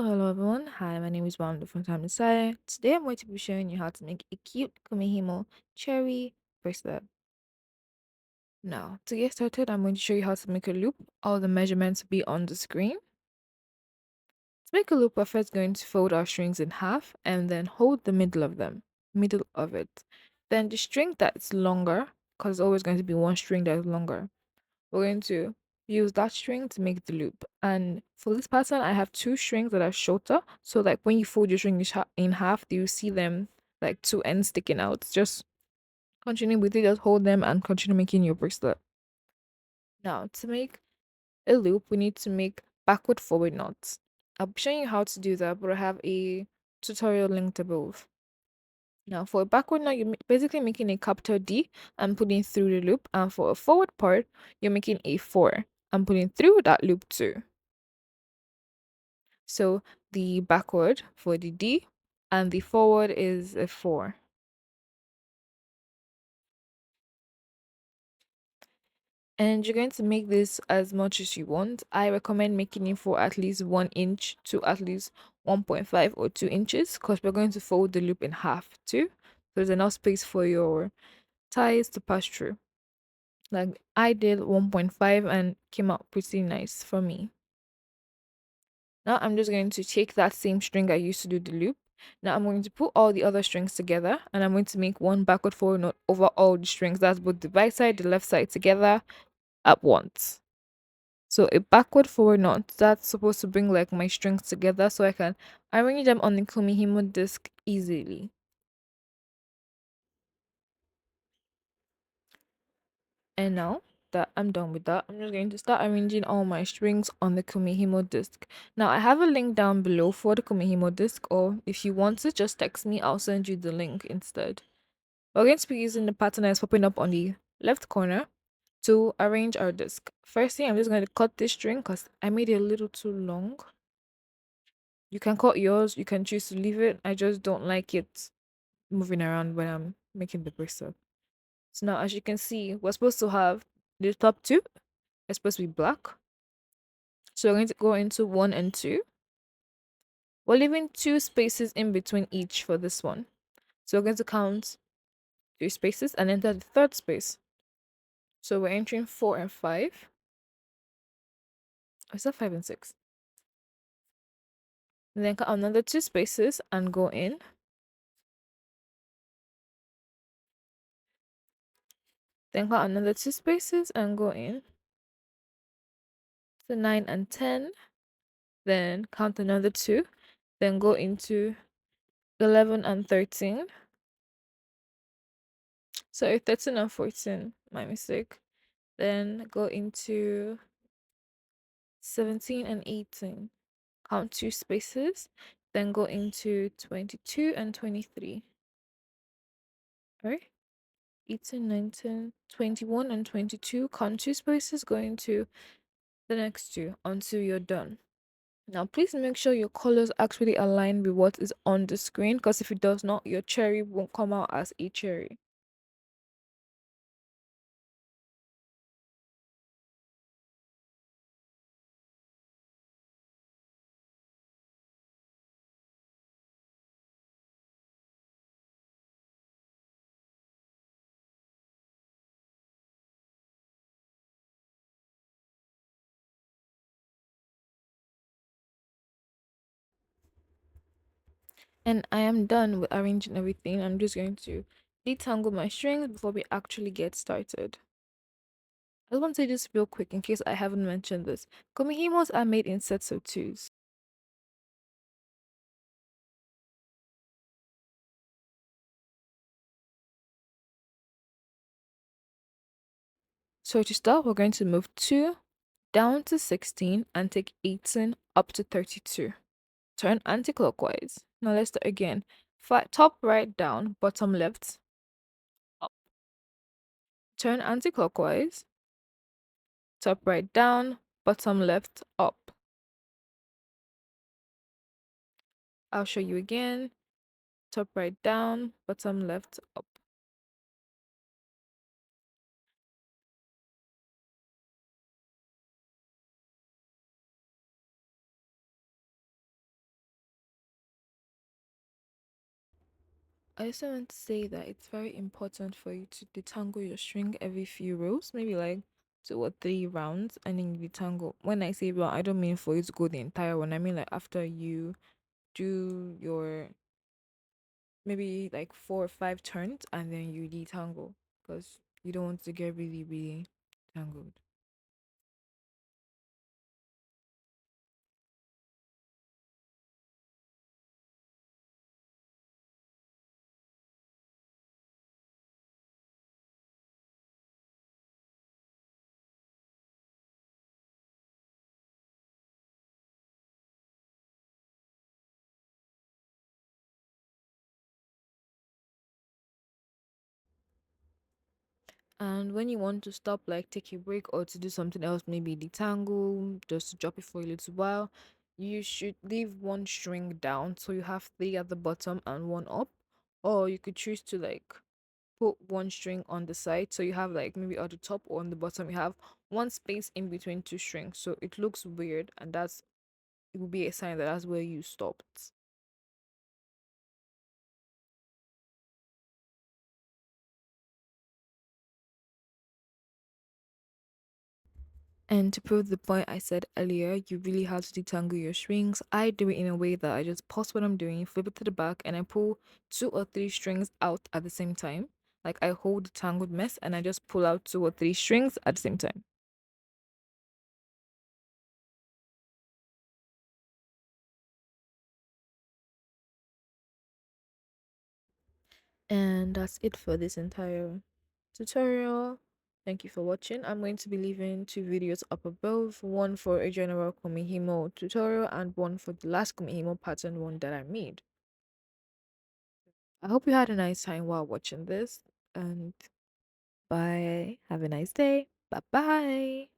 Hello everyone. Hi, my name is Wanda from Time Messiah. Today I'm going to be showing you how to make a cute Kumihimo cherry bracelet. Now, to get started, I'm going to show you how to make a loop. All the measurements will be on the screen. To make a loop, we're first going to fold our strings in half and then hold the middle of it. Then the string that's longer, because it's always going to be one string that is longer, we're going to use that string to make the loop. And for this pattern, I have two strings that are shorter. So like when you fold your string in half, you see them like two ends sticking out. Just continue with it, just hold them and continue making your bracelet. Now to make a loop, we need to make backward forward knots. I'll be showing you how to do that, but I have a tutorial linked above. Now, for a backward knot, you're basically making a capital D and putting through the loop. And for a forward part, you're making a 4 and putting through that loop too. So the backward for the D and the forward is a 4. And you're going to make this as much as you want. I recommend making it for at least 1 inch to at least 1.5 or 2 inches because we're going to fold the loop in half too. So there's enough space for your ties to pass through. Like I did 1.5 and came out pretty nice for me. Now I'm just going to take that same string I used to do the loop. Now I'm going to put all the other strings together and I'm going to make one backward forward knot over all the strings. That's both the right side, the left side together at once. So a backward forward knot that's supposed to bring like my strings together so I can arrange them on the Kumihimo disc easily. And now that I'm done with that, I'm just going to start arranging all my strings on the Kumihimo disc. Now I have a link down below for the Kumihimo disc, or if you want to just text me, I'll send you the link instead. We're going to be using the pattern that's popping up on the left corner to arrange our disc. Firstly, I'm just going to cut this string because I made it a little too long. You can cut yours, you can choose to leave it. I just don't like it moving around when I'm making the bracelet. So now as you can see, we're supposed to have the top two. It's supposed to be black. So we're going to go into 1 and 2. We're leaving 2 spaces in between each for this one. So we're going to count 2 spaces and enter the third space. So we're entering 4 and 5. Is that 5 and 6? And then count another 2 spaces and go in. Then count another 2 spaces and go in. So 9 and 10. Then count another 2. Then go into 11 and 13. So 13 and 14, my mistake. Then go into 17 and 18. Count 2 spaces. Then go into 22 and 23. Alright? 18, 19, 21 and 22. Count 2 spaces. Go into the next 2 until you're done. Now, please make sure your colors actually align with what is on the screen because if it does not, your cherry won't come out as a cherry. And I am done with arranging everything. I'm just going to detangle my strings before we actually get started. I just want to say this real quick in case I haven't mentioned this. Komihimos are made in sets of twos. So to start, we're going to move 2 down to 16 and take 18 up to 32. Turn anti-clockwise. Now let's start again. Top right down, bottom left up. Turn anti-clockwise. Top right down, bottom left up. I'll show you again. Top right down, bottom left up. I also want to say that it's very important for you to detangle your string every few rows, maybe like 2 or 3 rounds, and then you detangle. When I say round, I don't mean for you to go the entire one. I mean like after you do your maybe like 4 or 5 turns, and then you detangle because you don't want to get really, really tangled. And when you want to stop, like take a break or to do something else, maybe detangle, just to drop it for a little while, you should leave one string down so you have three at the bottom and one up. Or you could choose to like put one string on the side so you have like maybe at the top or on the bottom you have one space in between two strings. So it looks weird, and that's it will be a sign that that's where you stopped. And to prove the point I said earlier, you really have to detangle your strings. I do it in a way that I just pause what I'm doing, flip it to the back, and I pull 2 or 3 strings out at the same time. Like I hold the tangled mess and I just pull out 2 or 3 strings at the same time. And that's it for this entire tutorial. Thank you for watching. I'm going to be leaving 2 videos up above, one for a general Kumihimo tutorial and one for the last Kumihimo pattern one that I made. I hope you had a nice time while watching this, and bye. Have a nice day. Bye bye.